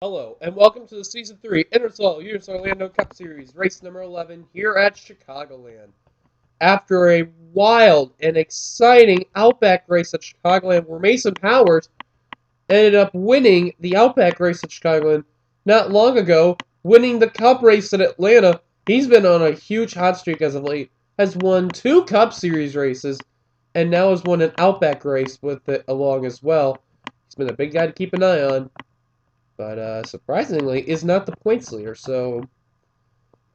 Hello, and welcome to the Season 3 NRSL Universal Orlando Cup Series, race number 11, here at Chicagoland. After a wild and exciting Outback race at Chicagoland, where Mason Powers ended up winning the Outback race at Chicagoland not long ago, winning the Cup race at Atlanta. He's been on a huge hot streak as of late, has won 2 Cup Series races, and now has won an Outback race with it along as well. He's been a big guy to keep an eye on. But surprisingly, is not the points leader, so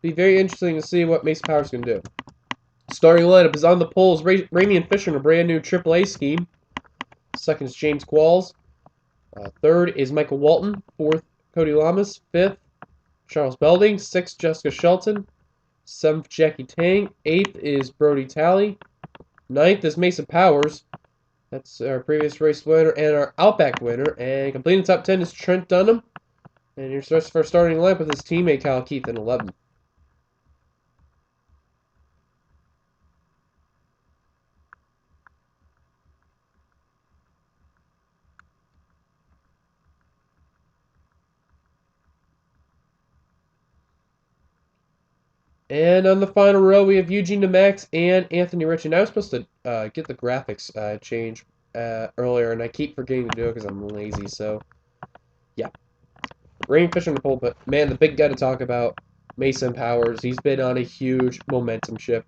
be very interesting to see what Mason Powers can do. Starting lineup is on the polls. Ramian Fisher in a brand new AAA scheme. Second is James Qualls. Third is Michael Walton. Fourth, Cody Lamas. Fifth, Charles Belding. Sixth, Jessica Shelton. Seventh, Jackie Tang. Eighth is Brody Talley. Ninth is Mason Powers. That's our previous race winner and our Outback winner. And completing the top 10 is Trent Dunham. And here's the for starting lineup with his teammate Kyle Keith in 11. And on the final row, we have Eugene DeMax and Anthony Ritchie. And I was supposed to get the graphics changed earlier, and I keep forgetting to do it because I'm lazy. So, yeah. Rain Fisher in the pole, but man, the big guy to talk about, Mason Powers. He's been on a huge momentum shift.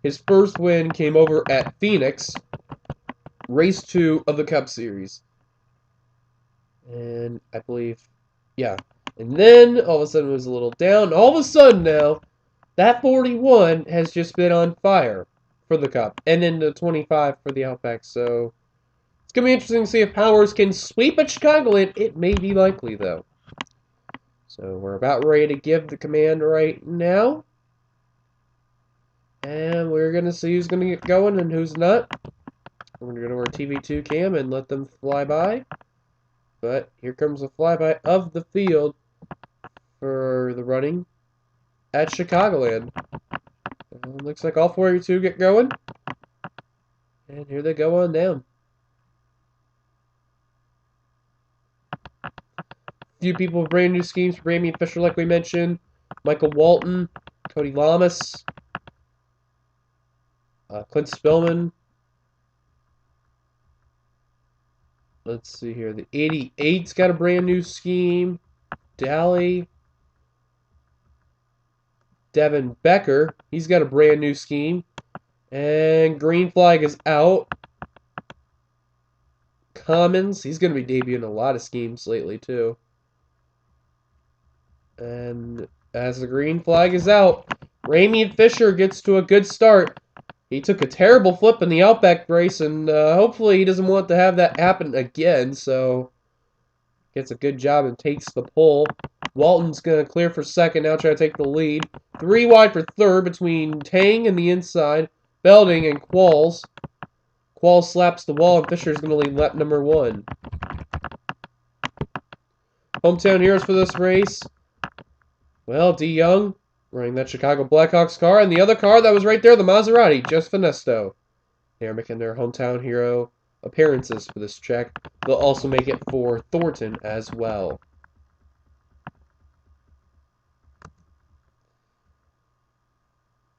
His first win came over at Phoenix, race 2 of the Cup Series. And I believe, yeah. And then, all of a sudden, it was a little down. All of a sudden now, that 41 has just been on fire for the Cup. And then the 25 for the Outback. So, it's going to be interesting to see if Powers can sweep at Chicagoland. It may be likely, though. So, we're about ready to give the command right now. And we're going to see who's going to get going and who's not. We're going to go to our TV2 cam and let them fly by. But here comes a flyby of the field for the running at Chicagoland. Looks like all 42 get going. And here they go on down. A few people with brand new schemes for Ramian Fisher, like we mentioned. Michael Walton, Cody Lamas, Clint Spillman. Let's see here. The 88's got a brand new scheme. Dally. Devin Becker, he's got a brand new scheme. And green flag is out. Commons, he's going to be debuting a lot of schemes lately, too. And as the green flag is out, Ramian Fisher gets to a good start. He took a terrible flip in the Outback race, and hopefully he doesn't want to have that happen again, so gets a good job and takes the pole. Walton's going to clear for second, now try to take the lead. 3 wide for third between Tang and the inside, Belding and Qualls. Qualls slaps the wall, and Fisher's going to lead lap number 1. Hometown heroes for this race. Well, D. Young running that Chicago Blackhawks car, and the other car that was right there, the Maserati, just Finesto. They're making their hometown hero appearances for this track. They'll also make it for Thornton as well.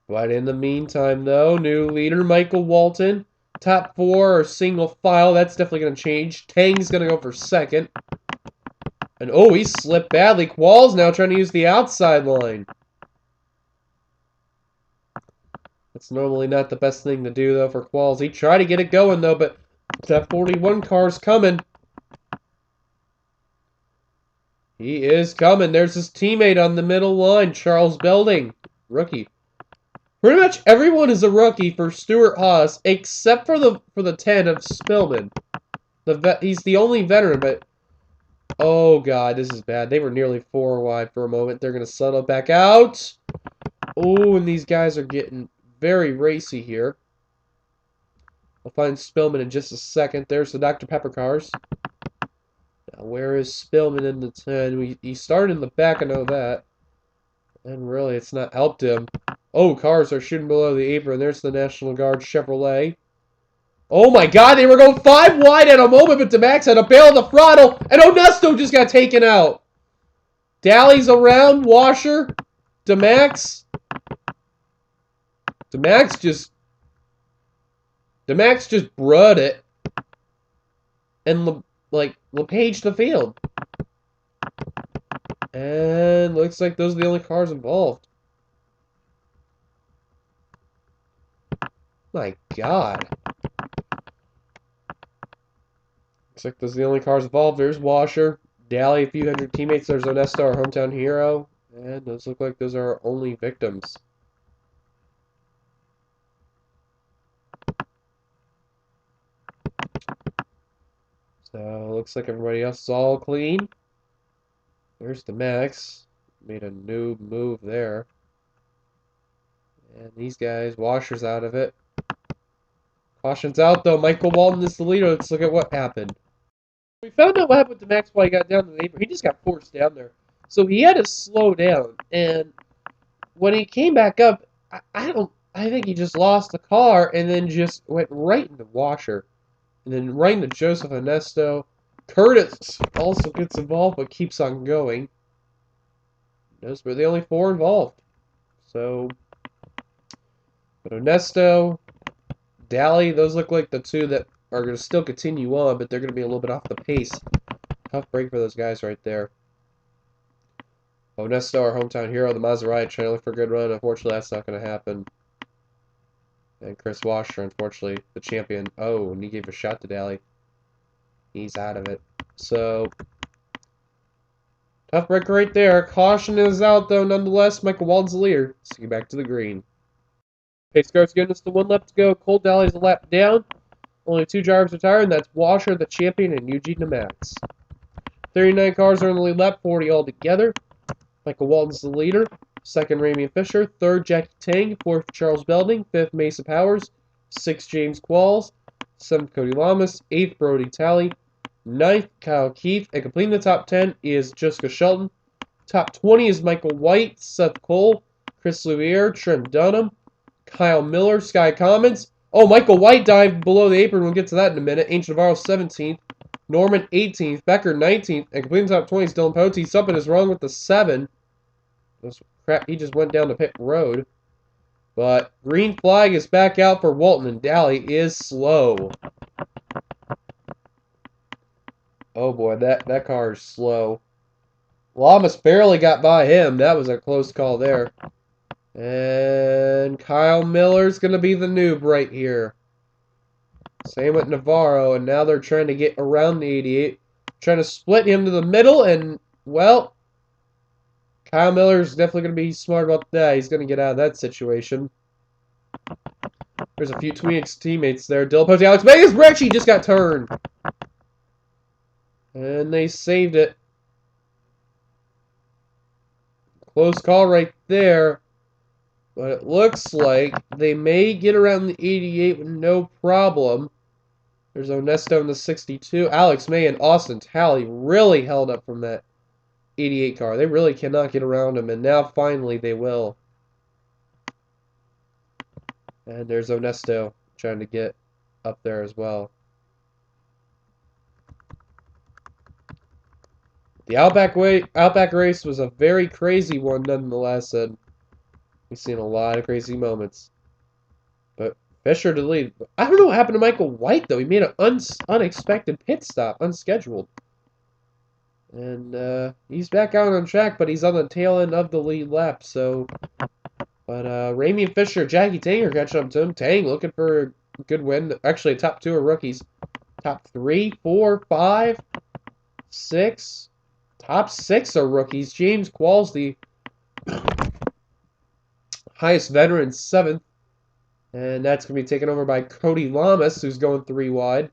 But in the meantime, though, new leader Michael Walton. Top 4 are single file. That's definitely going to change. Tang's going to go for second. And oh, he slipped badly. Qualls now trying to use the outside line. That's normally not the best thing to do, though, for Qualls. He tried to get it going, though, but that 41 car's coming. He is coming. There's his teammate on the middle line, Charles Belding, rookie. Pretty much everyone is a rookie for Stuart Haas, except for the 10 of Spillman. He's the only veteran, but oh god, this is bad. They were nearly 4 wide for a moment. They're going to settle back out. Oh, and these guys are getting very racy here. I'll find Spillman in just a second. There's the Dr. Pepper cars. Now, where is Spillman in the 10? He started in the back, I know that. And really, it's not helped him. Oh, cars are shooting below the apron. There's the National Guard Chevrolet. Oh my god, they were going 5 wide at a moment, but DeMax had to bail the throttle, and Onesto just got taken out. Daly's around. Washer. DeMax. DeMax just brud it. And, LePage the field. And looks like those are the only cars involved. My God. Looks like those are the only cars involved. There's Washer. Daly, a few hundred teammates. There's Onesta, our hometown hero. And those look like those are our only victims. So, looks like everybody else is all clean. There's the Max. Made a new move there. And these guys, Washer's out of it. Caution's out, though. Michael Walton is the leader. Let's look at what happened. We found out what happened to Max while he got down to the apron. He just got forced down there. So he had to slow down. And when he came back up, I think he just lost the car and then just went right into Washer. And then right into Joseph Onesto. Curtis also gets involved but keeps on going. Those were the only four involved. So, but Onesto, Daly, those look like the two that are going to still continue on, but they're going to be a little bit off the pace. Tough break for those guys right there. Onesto, our hometown hero, the Maserati, trying to look for a good run. Unfortunately, that's not going to happen. And Chris Washer, unfortunately, the champion. Oh, and he gave a shot to Daly. He's out of it. So, tough break right there. Caution is out, though, nonetheless. Michael Walden's the leader. Let's get back to the green. Pace car's getting us to one lap to go. Cole Daly's a lap down. Only two drivers retired, and that's Washer, the champion, and Eugene DeMax. 39 cars are in the lead lap, 40 altogether. Michael Walton's the leader. Second, Ramian Fisher. Third, Jackie Tang. Fourth, Charles Belding. Fifth, Mesa Powers. Sixth, James Qualls. Seventh, Cody Lamas. Eighth, Brody Talley. Ninth, Kyle Keith. And completing the top 10 is Jessica Shelton. Top 20 is Michael White, Seth Cole, Chris Louvier, Trent Dunham, Kyle Miller, Sky Commons. Oh, Michael White dived below the apron. We'll get to that in a minute. Ancient Navarro 17th. Norman 18th. Becker 19th. And completing the top 20 is Dylan Pote. Something is wrong with the 7. Crap, he just went down the pit road. But green flag is back out for Walton, and Daly is slow. Oh boy, that car is slow. Lamas barely got by him. That was a close call there. And Kyle Miller's going to be the noob right here. Same with Navarro, and now they're trying to get around the 88. Trying to split him to the middle, and, well, Kyle Miller's definitely going to be smart about that. He's going to get out of that situation. There's a few teammates there. Dylan Pote, Alex Vegas, Richie just got turned. And they saved it. Close call right there. But it looks like they may get around the 88 with no problem. There's Onesto in the 62. Alex May and Austin Talley really held up from that 88 car. They really cannot get around him, and now finally they will. And there's Onesto trying to get up there as well. The Outback race was a very crazy one nonetheless, and we've seen a lot of crazy moments. But Fisher to lead. I don't know what happened to Michael White, though. He made an unexpected pit stop, unscheduled. And he's back out on track, but he's on the tail end of the lead lap. So, but Ramian Fisher, Jackie Tang are catching up to him. Tang looking for a good win. Actually, top 2 are rookies. Top 3, 4, 5, 6. Top 6 are rookies. James Qualls, the highest veteran, 7th. And that's going to be taken over by Cody Lamas, who's going 3 wide.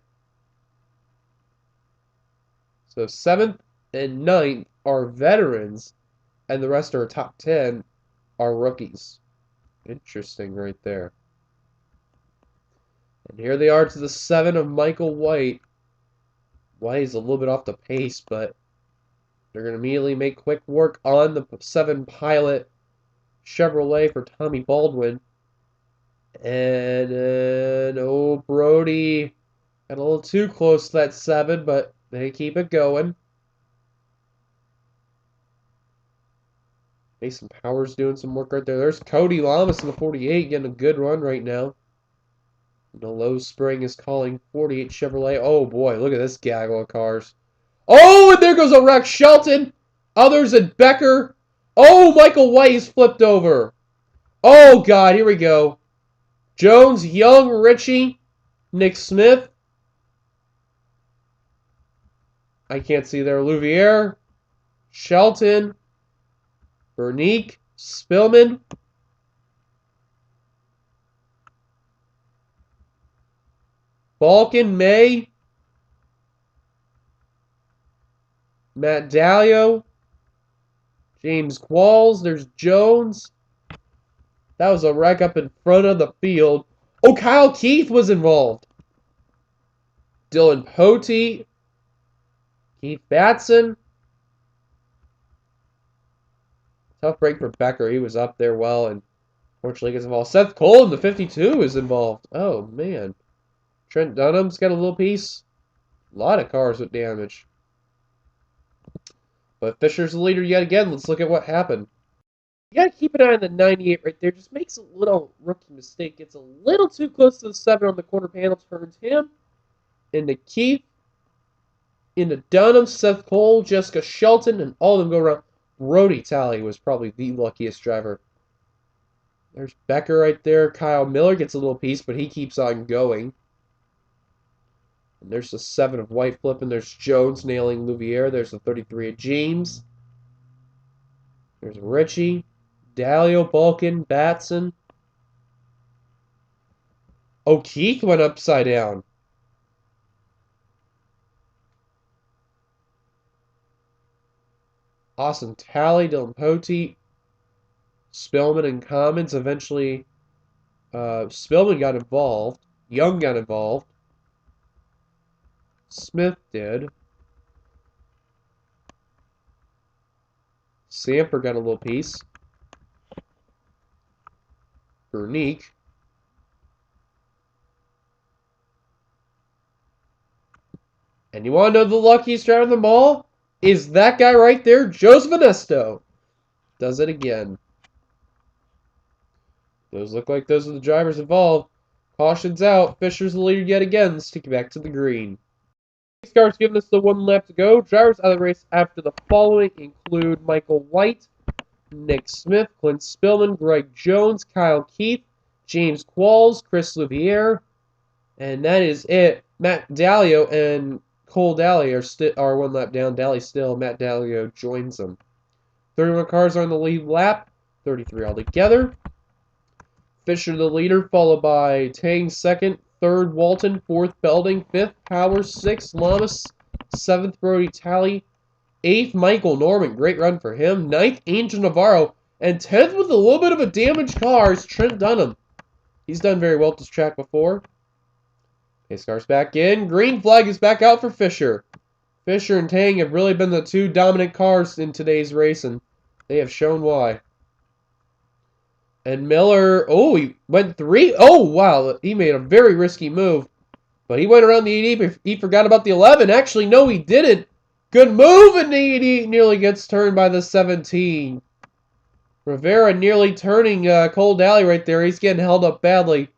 So 7th and 9th are veterans, and the rest are top 10 are rookies. Interesting right there. And here they are to the 7 of Michael White. White's a little bit off the pace, but they're going to immediately make quick work on the 7 Pilot Chevrolet for Tommy Baldwin. And, oh, Brody got a little too close to that 7, but they keep it going. Mason Powers doing some work right there. There's Cody Lamas in the 48 getting a good run right now. The low spring is calling 48 Chevrolet. Oh boy, look at this gaggle of cars. Oh, and there goes a wreck. Shelton. Others at Becker. Oh, Michael White is flipped over. Oh God, here we go. Jones, Young, Ritchie, Nick Smith. I can't see there. Louvier, Shelton, Bernique, Spillman. Balkan, May, Matt Dalio, James Qualls. There's Jones. That was a wreck up in front of the field. Oh, Kyle Keith was involved. Dylan Pote, Keith Batson. Tough break for Becker. He was up there well and fortunately gets involved. Seth Cole in the 52 is involved. Oh, man. Trent Dunham's got a little piece. A lot of cars with damage. But Fisher's the leader yet again. Let's look at what happened. You got to keep an eye on the 98 right there. Just makes a little rookie mistake. Gets a little too close to the 7 on the quarter panel. Turns him into Keith. Into Dunham, Seth Cole, Jessica Shelton, and all of them go around. Brody Talley was probably the luckiest driver. There's Becker right there. Kyle Miller gets a little piece, but he keeps on going. And there's the 7 of White flipping. There's Jones nailing Louvier. There's the 33 of James. There's Ritchie, Dalio, Balkan, Batson. O'Keefe went upside down. Austin Talley, Dylan Pote, Spillman, and Commons. Eventually, Spillman got involved. Young got involved. Smith did. Samper got a little piece. Bernique. And you want to know the luckiest driver of them all? Is that guy right there, Joseph Anesto. Does it again. Those look like those are the drivers involved. Caution's out. Fisher's the leader yet again. Let's take you back to the green. Race car's giving us the 1 lap to go. Drivers out of the race after the following include Michael White, Nick Smith, Clint Spillman, Greg Jones, Kyle Keith, James Qualls, Chris Louvier, and that is it. Matt Dalio and Cole Daly are 1 lap down. Daly still. Matt Dalio joins them. 31 cars are on the lead lap. 33 altogether. Fisher the leader, followed by Tang second, third Walton, fourth Belding, fifth Powers, sixth Lamas, seventh Brody Talley, eighth Michael Norman, great run for him, ninth Angel Navarro, and 10th with a little bit of a damaged car is Trent Dunham. He's done very well at this track before. Pace car's back in. Green flag is back out for Fisher. Fisher and Tang have really been the 2 dominant cars in today's race, and they have shown why. And Miller, oh, he went 3. Oh, wow, he made a very risky move. But he went around the 88, he forgot about the 11. Actually, no, he didn't. Good move, and the 88 nearly gets turned by the 17. Rivera nearly turning Cole Daly right there. He's getting held up badly.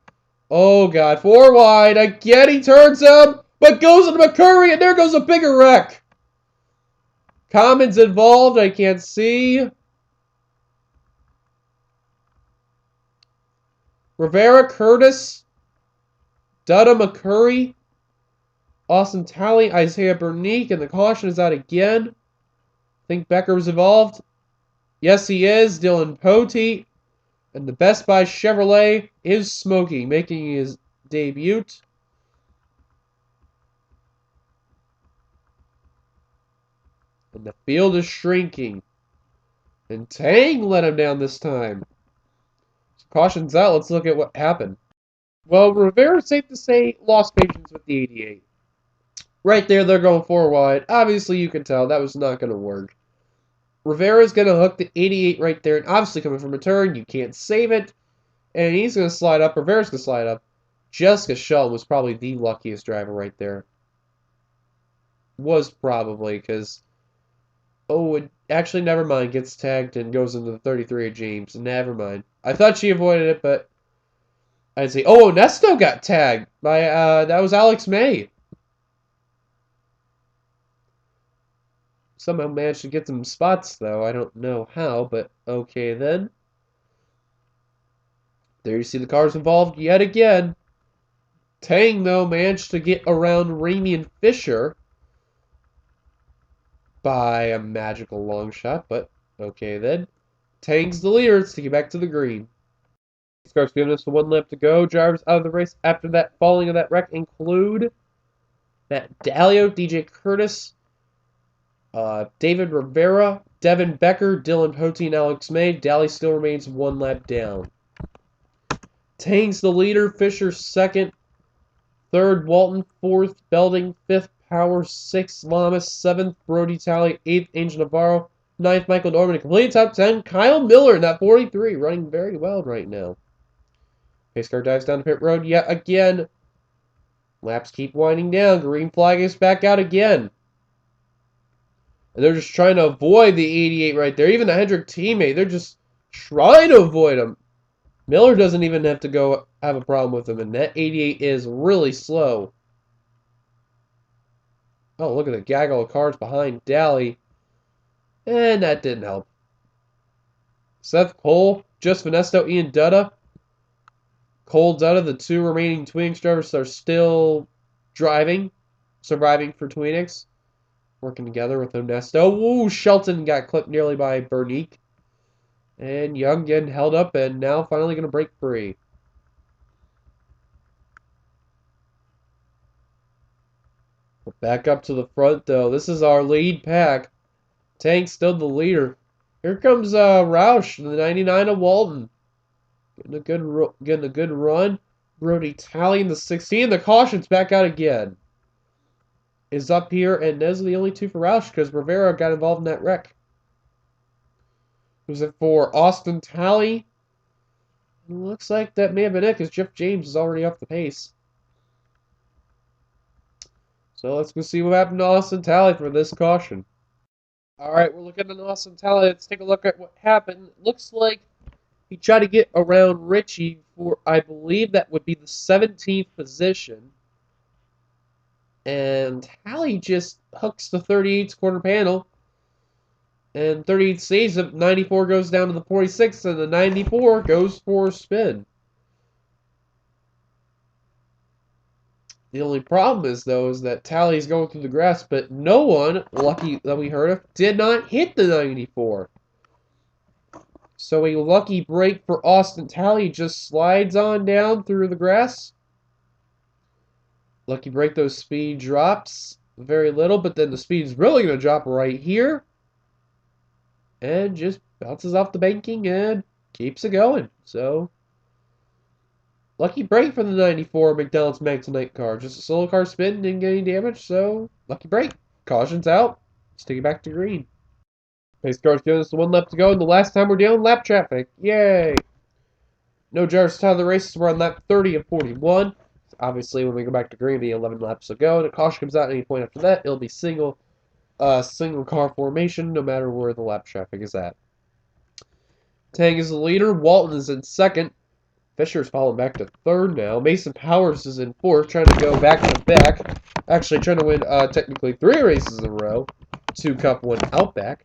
Oh, God, 4 wide. Again, he turns him, but goes into McCurry, and there goes a bigger wreck. Commons involved, I can't see. Rivera, Curtis, Dutta McCurry, Austin Talley, Isaiah Bernique, and the caution is out again. I think Becker was involved. Yes, he is. Dylan Pote. And the Best Buy Chevrolet is Smokey, making his debut. And the field is shrinking. And Tang let him down this time. So caution's out. Let's look at what happened. Well, Rivera, safe to say, lost patience with the 88. Right there, they're going 4 wide. Obviously, you can tell that was not going to work. Rivera's going to hook the 88 right there, and obviously coming from a turn, you can't save it. And he's going to slide up. Rivera's going to slide up. Jessica Shelton was probably the luckiest driver right there. Was probably, because... Oh, actually, never mind. Gets tagged and goes into the 33 of James. Never mind. I thought she avoided it, but I didn't see. Oh, Nesto got tagged by, that was Alex May. Somehow managed to get some spots, though. I don't know how, but okay then. There you see the cars involved yet again. Tang, though, managed to get around Ramey and Fisher by a magical long shot, but okay then. Tang's the leader. Let's take it back to the green. Starts giving us the 1 lap to go. Drivers out of the race after that falling of that wreck include Matt Dalio, DJ Curtis, David Rivera, Devin Becker, Dylan Pote, and Alex May. Daly still remains 1 lap down. Tang's the leader. Fisher second. Third, Walton. Fourth, Belding. Fifth, Power. Sixth, Lamas. Seventh, Brody Talley. Eighth, Angel Navarro. Ninth, Michael Norman. Complete top 10, Kyle Miller in that 43, running very well right now. Pace car dives down the pit road yet again. Laps keep winding down. Green flag is back out again. And they're just trying to avoid the 88 right there. Even the Hendrick teammate, they're just trying to avoid him. Miller doesn't even have to go have a problem with him, and that 88 is really slow. Oh, look at the gaggle of cars behind Daly. And that didn't help. Seth Cole, Just Vanesto, Ian Dutta. Cole Dutta, the 2 remaining Twinix drivers, are still driving, surviving for Twinix. Working together with Ernesto. Ooh, Shelton got clipped nearly by Bernique. And Young getting held up and now finally going to break free. Back up to the front, though. This is our lead pack. Tank's still the leader. Here comes Roush, the 99 of Walton. Getting a good run. Brody Talley in the 16. The caution's back out again. Is up here, and those are the only 2 for Roush because Rivera got involved in that wreck. Was it for Austin Talley? Looks like that may have been it because Jeff James is already off the pace. So let's go see what happened to Austin Talley for this caution. Alright, we're looking at Austin Talley. Let's take a look at what happened. It looks like he tried to get around Richie for, I believe that would be the 17th position. And Talley just hooks the 38's quarter panel. And 38 saves it. 94 goes down to the 46, and the 94 goes for a spin. The only problem is, though, is that Talley's going through the grass, but no one, lucky that we heard of, did not hit the 94. So a lucky break for Austin Talley just slides on down through the grass. Lucky break, those speed drops very little, but then the speed's really going to drop right here. And just bounces off the banking and keeps it going. So, lucky break for the 94 McDonald's Magtonite car. Just a solo car spin, didn't get any damage, so lucky break. Caution's out. Let's take it back to green. Pace car's giving us the 1 lap to go, and the last time we're dealing lap traffic. Yay! No drivers out of the races. We're on lap 30 of 41. Obviously, when we go back to green, it'll be 11 laps to go. And a caution comes out at any point after that. It'll be single car formation, no matter where the lap traffic is at. Tang is the leader. Walton is in second. Fisher's falling back to third now. Mason Powers is in fourth, trying to go back to back. Actually, trying to win technically 3 races in a row. 2 Cup, 1 Outback.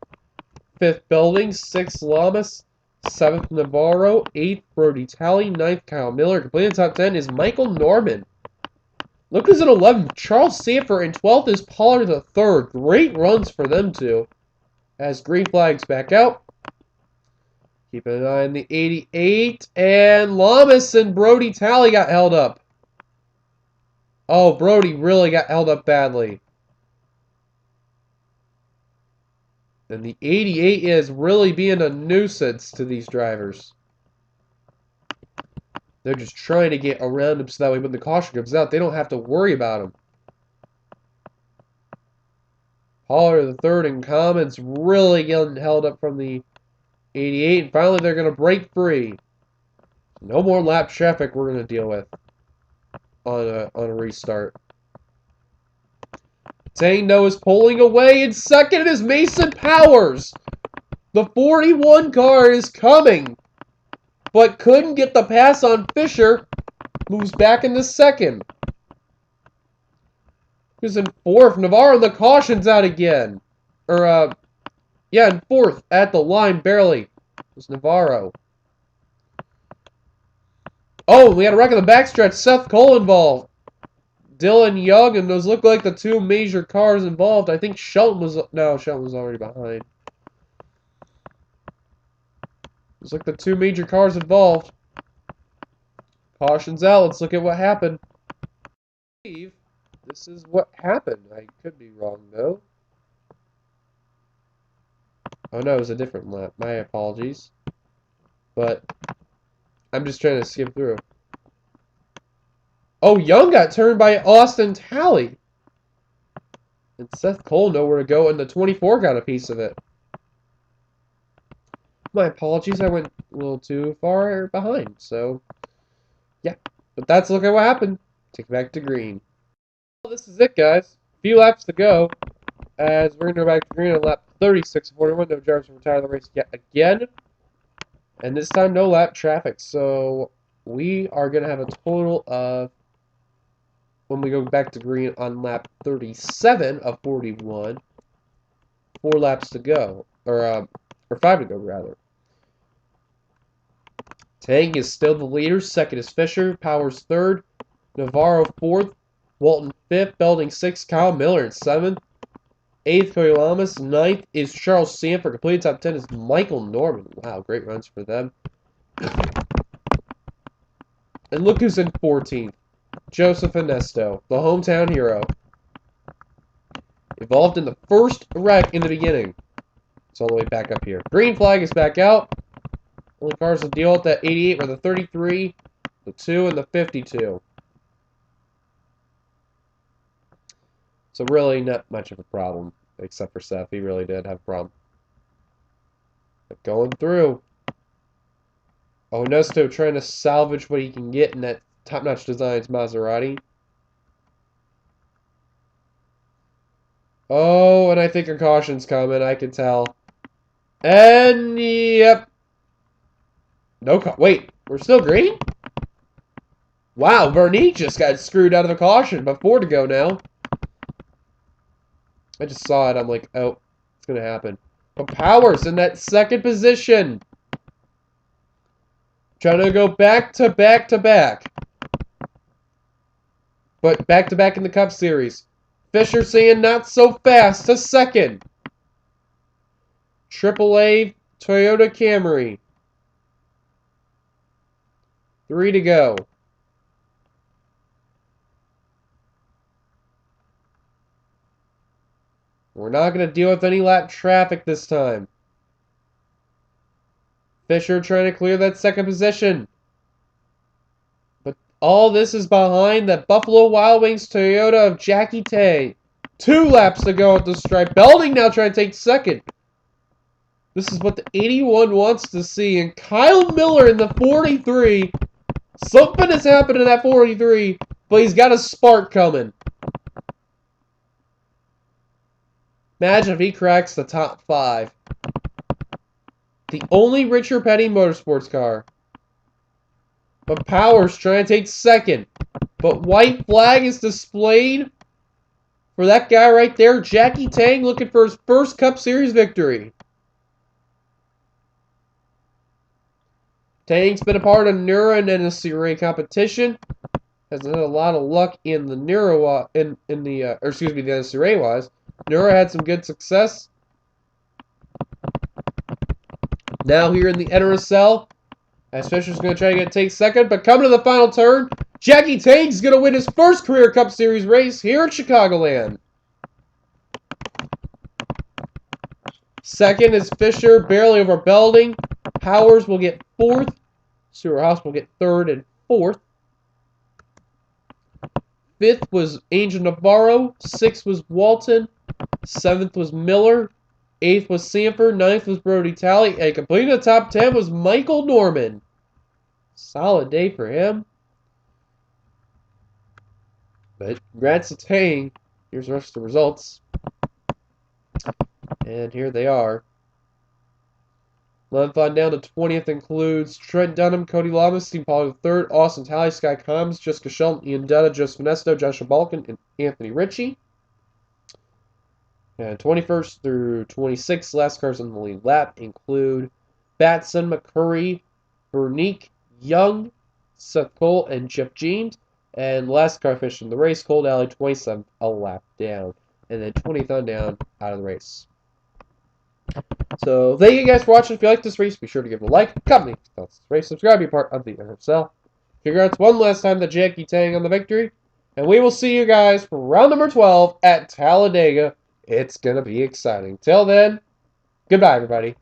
Fifth, Belding. Sixth, Lamas. Seventh, Navarro. Eighth, Brody Talley. Ninth, Kyle Miller. Completing top 10 is Michael Norman. Look who's at 11th. Charles Sanford, and 12th is Pollard the third. Great runs for them two. As green flags back out. Keep an eye on the 88. And Lamas and Brody Talley got held up. Oh, Brody really got held up badly. And the 88 is really being a nuisance to these drivers. They're just trying to get around him so that way when the caution comes out, they don't have to worry about him. Pollard the third and Commons really getting held up from the 88. And finally, they're going to break free. No more lap traffic we're going to deal with on a restart. Tang, though, is pulling away. And second is Mason Powers. The 41 car is coming, but couldn't get the pass on Fisher. Moves back into second. Who's in fourth? Navarro, and the caution's out again. Yeah, in fourth at the line, barely. It's Navarro. Oh, we had a wreck in the backstretch. Seth Cole involved. Dylan Young, and those look like the two major cars involved. I think Shelton was... No, Shelton was already behind. It's like the two major cars involved. Caution's out. Let's look at what happened. This is what happened. I could be wrong, though. Oh, no, it was a different lap. My apologies. But I'm just trying to skip through. Oh, Young got turned by Austin Talley. And Seth Cole nowhere to go, and the 24 got a piece of it. My apologies, I went a little too far behind. So, yeah. But that's look at what happened. Take it back to green. Well, this is it, guys. A few laps to go. As we're going to go back to green on lap 36-41. No drivers retire the race yet again. And this time, no lap traffic. So, we are going to have a total of, when we go back to green on lap 37 of 41, 4 laps to go. Or 5 to go, rather. Tang is still the leader. Second is Fisher. Powers third. Navarro fourth. Walton fifth. Belding sixth. Kyle Miller in seventh. Eighth, Cody Lamas. Ninth is Charles Sanford. Completed top 10 is Michael Norman. Wow, great runs for them. And look who's in 14th. Joseph Ernesto, the hometown hero. Involved in the first wreck in the beginning. It's all the way back up here. Green flag is back out. Only cars to deal with that 88 were the 33, the 2, and the 52. So really not much of a problem, except for Seth. He really did have a problem. But going through. Oh, Ernesto trying to salvage what he can get in that top-notch designs Maserati. Oh, and I think a caution's coming. I can tell. And, yep. No, wait. We're still green? Wow, Vernique just got screwed out of a caution, but 4 to go now. I just saw it. I'm like, oh, it's going to happen. But Powers in that second position. Trying to go back to back to back. But back to back in the Cup Series. Fisher saying not so fast to second. AAA Toyota Camry. 3 to go. We're not going to deal with any lap traffic this time. Fisher trying to clear that second position. But all this is behind that Buffalo Wild Wings Toyota of Jackie Tay. 2 laps to go at the stripe. Belding now trying to take second. This is what the 81 wants to see. And Kyle Miller in the 43. Something has happened in that 43, but he's got a spark coming. Imagine if he cracks the top 5. The only Richard Petty Motorsports car. But Powers trying to take second. But white flag is displayed for that guy right there. Jackie Tang looking for his first Cup Series victory. Tang's been a part of Nura and NRSL competition. Has had a lot of luck in the Nura the NRSL wise. Nura had some good success. Now here in the NRSL, as Fisher's going to try to take second, but coming to the final turn, Jackie Tang's going to win his first career Cup Series race here at Chicagoland. Second is Fisher, barely over Belding. Powers will get 4th. Stewart House will get 3rd and 4th. 5th was Angel Navarro. 6th was Walton. 7th was Miller. 8th was Sanford. 9th was Brody Talley. And completing the top 10 was Michael Norman. Solid day for him. But congrats to Tang. Here's the rest of the results. And here they are. 11th on down to 20th includes Trent Dunham, Cody Lamas, Steve Pollard III, Austin Talley, Sky Combs, Jessica Shelton, Ian Dutta, Joseph Nesto, Joshua Balkin, and Anthony Ritchie. And 21st through 26th, last cars on the lead lap include Batson, McCurry, Vernique, Young, Seth Cole, and Jeff Jeans. And last car finishing the race, Cold Alley, 27th, a lap down. And then 20th on down, out of the race. So, thank you guys for watching. If you like this race, be sure to give it a like, comment, tell us this race, subscribe, be part of the NRSL. Congrats one last time to Jackie Tang on the victory. And we will see you guys for round number 12 at Talladega. It's going to be exciting. Till then, goodbye, everybody.